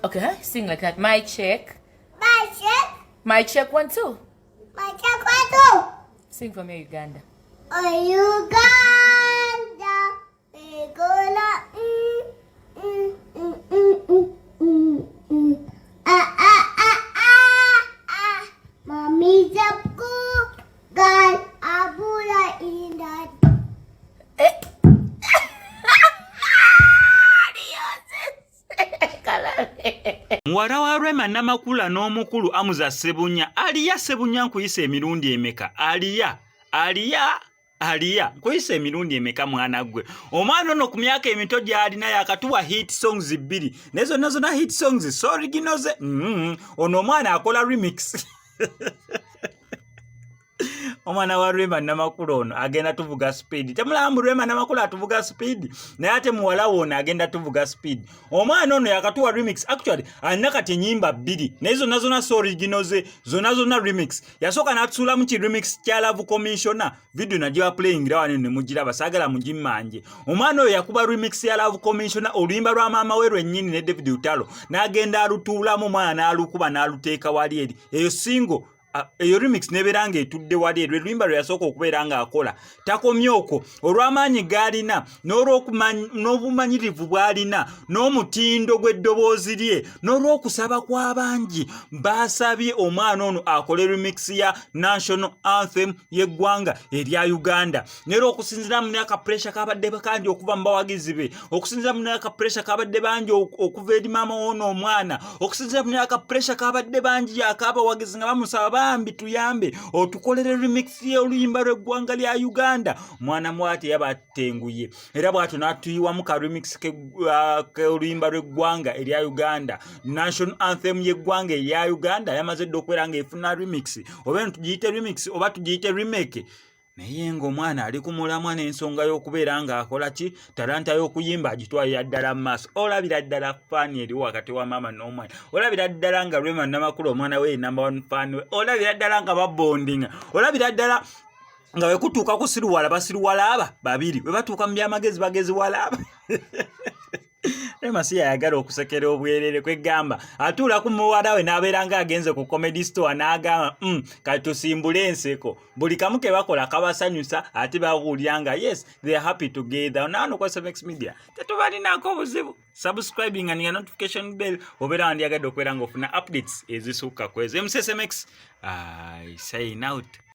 Okay, sing like that. My check. My check. My check 1 2. My check 1 2. Sing for me, Uganda. Oh, Uganda, we gonna Mommy Japku gal abula indat. Muwala wa Rema Namakula n'omukulu Amuza Sebunya aliya Sebunya nkuyise emirundi emeka aliya nkuyise emirundi emeka mwana gwe omwana ono ku myaka emito gy'alina yakatuwa hit songs 2 nezo nazo na hit songs so originals ono omwana akola remix omwana wa Rema Namakula ono agenda tuvuga speed temulamu Rema Namakula atuvuga speed naye ate muwala wona agenda tuvuga speed omwana ono yakatuwa remix actually alina kati nyimba 2 nezo nazo na originals zona remix yasoka natusula mu remix kya Love Commissioner video najwa playing rawa ne mujiraba sagala mujimanje omwana oyo yakuba remix ya Love Commissioner oluyimba lwa mama we lwennyini ne David Utalo n'agenda alutulamu mwana n'alukuba n'aluteeka wali eri eyo single eyo remix neberanga etudde wali erwe lwimba lwe yasooka okubeera nga akola takomye okwo olw'amaanyi g'alina n'obumanyirivu bw'alina n'omutindo gw'eddoboozi lye n'olw'okusaba kw'abangi baasabye omwana ono akole remix ya national anthem y'eggwanga erya Uganda nera okusinzira mu aka pressure kabadde bakanji okuva mu bawagizi be okusinzira mu aka pressure kabadde bangi okuva eri mama ono omwana okusinzira mu aka pressure kabadde bangi akabawagizi nga bamusaba bambi tuyambe otukolere remix y'oluyimba lw'eggwanga lya Uganda mwana mwati yabatenguye era bwatu natuyiwa mu ka remix ke oluyimba lw'eggwanga erya Uganda national anthem y'eggwanga erya Uganda yamaze okwera nga efuna remix oba tugiyite remix oba tugiyite remake naye ng'omwana ali ku mulamwa n'ensonga y'okubeera ng'akola ki talanta y'okuyimba agitwalira ddala mu maaso olabira ddala faani eriwo wakati wa maama n'omwana olabira ddala nga Rema Namakula omwana we number 1 faani we olabira ddala nga babondinga olabira ddala nga we kutuuka ku basiruwala aba babiri we batuuka mu byamagezi bagezi wala aba Rema si yayagala okusekera obwerere kwegamba atuula ku muwala we n'abeera nga agenze ku comedy store n'agamba kati tusimbule enseko buli kamu ke bakola kabasanyusa ate bawulira nga yes they are happy together naano kwa SMX Media tetubalinako obuzibu subscribing and your notification bell obeera wandyagadde okubeera ng'ofuna updates ezisukka kwezi SMX I sign out.